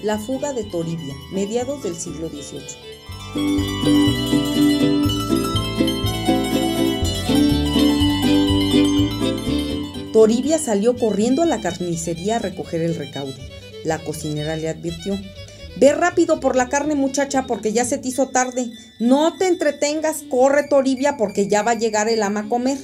La fuga de Toribia, mediados del siglo XVIII. Toribia salió corriendo a la carnicería a recoger el recaudo. La cocinera le advirtió: «Ve rápido por la carne, muchacha, porque ya se te hizo tarde. No te entretengas, corre, Toribia, porque ya va a llegar el ama a comer».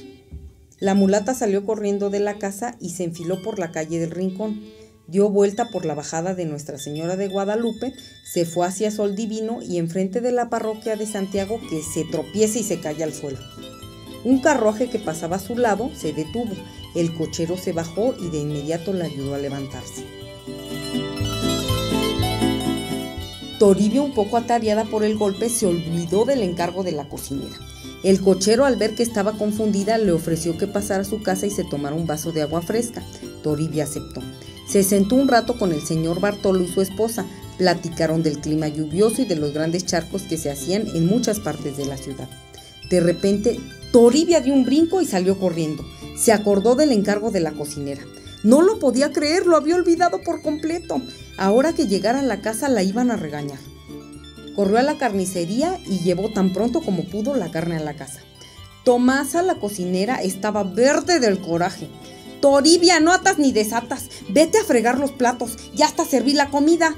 La mulata salió corriendo de la casa y se enfiló por la calle del Rincón. Dio vuelta por la bajada de Nuestra Señora de Guadalupe, se fue hacia Sol Divino y enfrente de la parroquia de Santiago, que se tropieza y se cae al suelo. Un carruaje que pasaba a su lado se detuvo. El cochero se bajó y de inmediato le ayudó a levantarse. Toribia, un poco atareada por el golpe, se olvidó del encargo de la cocinera. El cochero, al ver que estaba confundida, le ofreció que pasara a su casa y se tomara un vaso de agua fresca. Toribia aceptó. Se sentó un rato con el señor Bartolo y su esposa. Platicaron del clima lluvioso y de los grandes charcos que se hacían en muchas partes de la ciudad. De repente, Toribia dio un brinco y salió corriendo. Se acordó del encargo de la cocinera. No lo podía creer, lo había olvidado por completo. Ahora que llegara a la casa la iban a regañar. Corrió a la carnicería y llevó tan pronto como pudo la carne a la casa. Tomasa, la cocinera, estaba verde del coraje. «Toribia, no atas ni desatas, vete a fregar los platos, ya hasta serví la comida».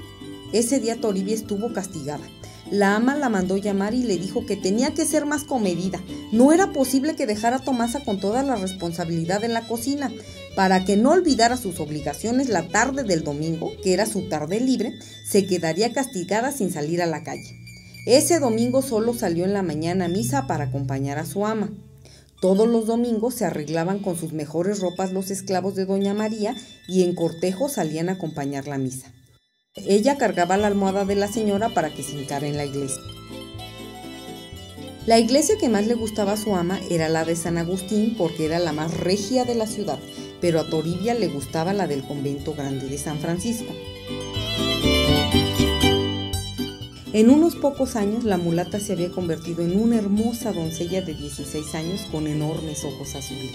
Ese día Toribia estuvo castigada. La ama la mandó llamar y le dijo que tenía que ser más comedida. No era posible que dejara a Tomasa con toda la responsabilidad en la cocina. Para que no olvidara sus obligaciones, la tarde del domingo, que era su tarde libre, se quedaría castigada sin salir a la calle. Ese domingo solo salió en la mañana a misa para acompañar a su ama. Todos los domingos se arreglaban con sus mejores ropas los esclavos de doña María y en cortejo salían a acompañar la misa. Ella cargaba la almohada de la señora para que se hincara en la iglesia. La iglesia que más le gustaba a su ama era la de San Agustín, porque era la más regia de la ciudad, pero a Toribia le gustaba la del convento grande de San Francisco. En unos pocos años la mulata se había convertido en una hermosa doncella de 16 años con enormes ojos azules.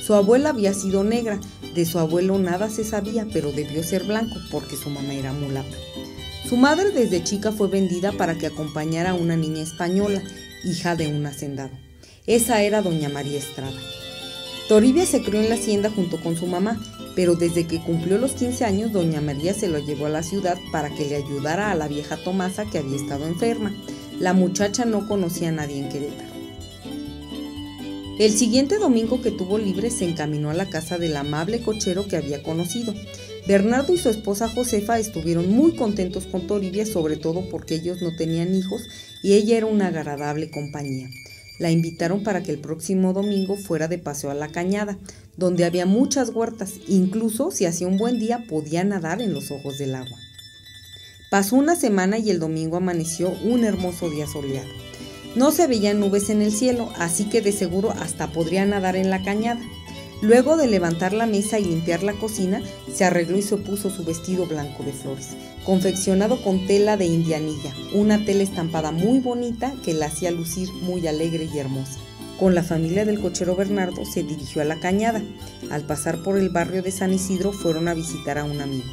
Su abuela había sido negra, de su abuelo nada se sabía, pero debió ser blanco porque su mamá era mulata. Su madre desde chica fue vendida para que acompañara a una niña española, hija de un hacendado. Esa era doña María Estrada. Toribia se crió en la hacienda junto con su mamá, pero desde que cumplió los 15 años, doña María se lo llevó a la ciudad para que le ayudara a la vieja Tomasa, que había estado enferma. La muchacha no conocía a nadie en Querétaro. El siguiente domingo que tuvo libre se encaminó a la casa del amable cochero que había conocido. Bernardo y su esposa Josefa estuvieron muy contentos con Toribia, sobre todo porque ellos no tenían hijos y ella era una agradable compañía. La invitaron para que el próximo domingo fuera de paseo a la cañada, donde había muchas huertas, incluso si hacía un buen día podía nadar en los ojos del agua. Pasó una semana y el domingo amaneció un hermoso día soleado. No se veían nubes en el cielo, así que de seguro hasta podría nadar en la cañada. Luego de levantar la mesa y limpiar la cocina, se arregló y se puso su vestido blanco de flores, confeccionado con tela de indianilla, una tela estampada muy bonita que la hacía lucir muy alegre y hermosa. Con la familia del cochero Bernardo se dirigió a la cañada. Al pasar por el barrio de San Isidro fueron a visitar a un amigo.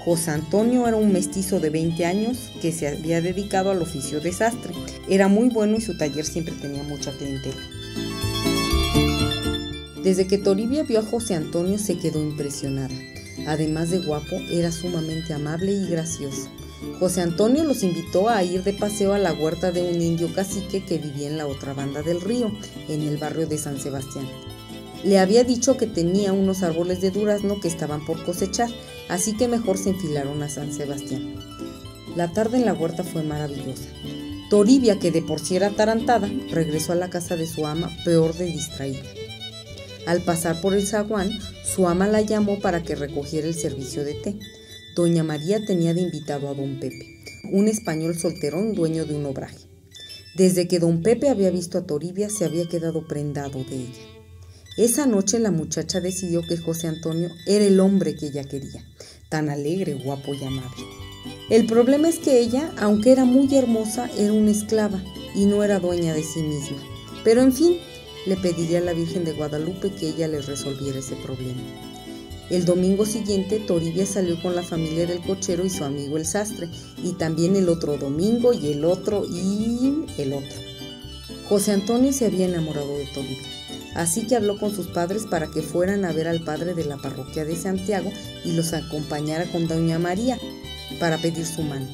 José Antonio era un mestizo de 20 años que se había dedicado al oficio de sastre. Era muy bueno y su taller siempre tenía mucha clientela. Desde que Toribia vio a José Antonio se quedó impresionada. Además de guapo, era sumamente amable y gracioso. José Antonio los invitó a ir de paseo a la huerta de un indio cacique que vivía en la otra banda del río, en el barrio de San Sebastián. Le había dicho que tenía unos árboles de durazno que estaban por cosechar, así que mejor se enfilaron a San Sebastián. La tarde en la huerta fue maravillosa. Toribia, que de por sí era atarantada, regresó a la casa de su ama peor de distraída. Al pasar por el zaguán, su ama la llamó para que recogiera el servicio de té. Doña María tenía de invitado a don Pepe, un español solterón dueño de un obraje. Desde que don Pepe había visto a Toribia, se había quedado prendado de ella. Esa noche la muchacha decidió que José Antonio era el hombre que ella quería, tan alegre, guapo y amable. El problema es que ella, aunque era muy hermosa, era una esclava y no era dueña de sí misma. Pero en fin, le pediría a la Virgen de Guadalupe que ella le resolviera ese problema. El domingo siguiente, Toribia salió con la familia del cochero y su amigo el sastre, y también el otro domingo, y el otro, y el otro. José Antonio se había enamorado de Toribia, así que habló con sus padres para que fueran a ver al padre de la parroquia de Santiago y los acompañara con doña María para pedir su mano.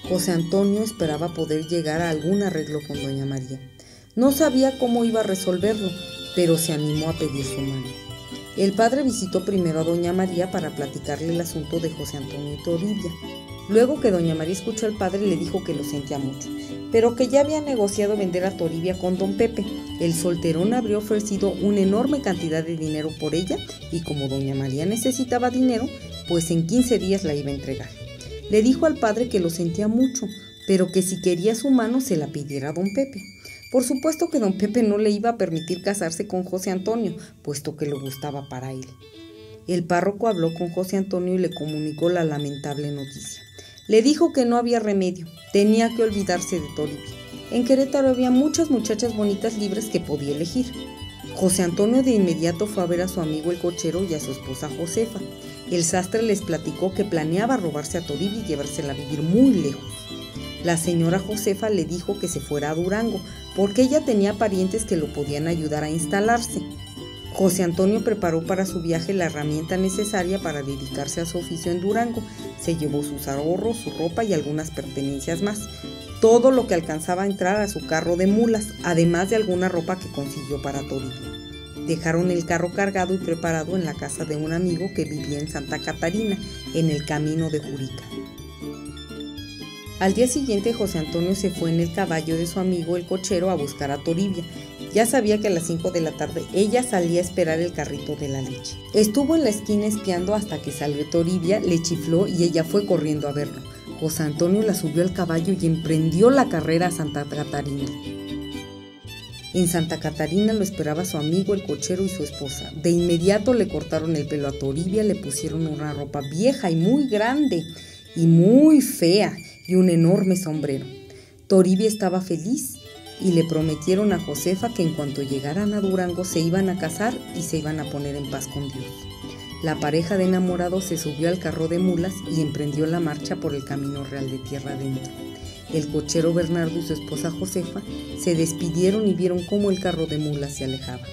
José Antonio esperaba poder llegar a algún arreglo con doña María. No sabía cómo iba a resolverlo, pero se animó a pedir su mano. El padre visitó primero a doña María para platicarle el asunto de José Antonio y Toribia. Luego que doña María escuchó al padre, le dijo que lo sentía mucho, pero que ya había negociado vender a Toribia con don Pepe. El solterón habría ofrecido una enorme cantidad de dinero por ella, y como doña María necesitaba dinero, pues en 15 días la iba a entregar. Le dijo al padre que lo sentía mucho, pero que si quería su mano se la pidiera a don Pepe. Por supuesto que don Pepe no le iba a permitir casarse con José Antonio, puesto que lo gustaba para él. El párroco habló con José Antonio y le comunicó la lamentable noticia. Le dijo que no había remedio, tenía que olvidarse de Toribia. En Querétaro había muchas muchachas bonitas libres que podía elegir. José Antonio de inmediato fue a ver a su amigo el cochero y a su esposa Josefa. El sastre les platicó que planeaba robarse a Toribia y llevársela a vivir muy lejos. La señora Josefa le dijo que se fuera a Durango, porque ella tenía parientes que lo podían ayudar a instalarse. José Antonio preparó para su viaje la herramienta necesaria para dedicarse a su oficio en Durango. Se llevó sus ahorros, su ropa y algunas pertenencias más. Todo lo que alcanzaba a entrar a su carro de mulas, además de alguna ropa que consiguió para Toribia. Dejaron el carro cargado y preparado en la casa de un amigo que vivía en Santa Catarina, en el camino de Jurica. Al día siguiente, José Antonio se fue en el caballo de su amigo el cochero a buscar a Toribia. Ya sabía que a las 5 de la tarde ella salía a esperar el carrito de la leche. Estuvo en la esquina espiando hasta que salió Toribia, le chifló y ella fue corriendo a verlo. José Antonio la subió al caballo y emprendió la carrera a Santa Catarina. En Santa Catarina lo esperaba su amigo el cochero y su esposa. De inmediato le cortaron el pelo a Toribia, le pusieron una ropa vieja y muy grande y muy fea y un enorme sombrero. Toribia estaba feliz y le prometieron a Josefa que en cuanto llegaran a Durango se iban a casar y se iban a poner en paz con Dios. La pareja de enamorados se subió al carro de mulas y emprendió la marcha por el camino real de tierra adentro. El cochero Bernardo y su esposa Josefa se despidieron y vieron cómo el carro de mulas se alejaba.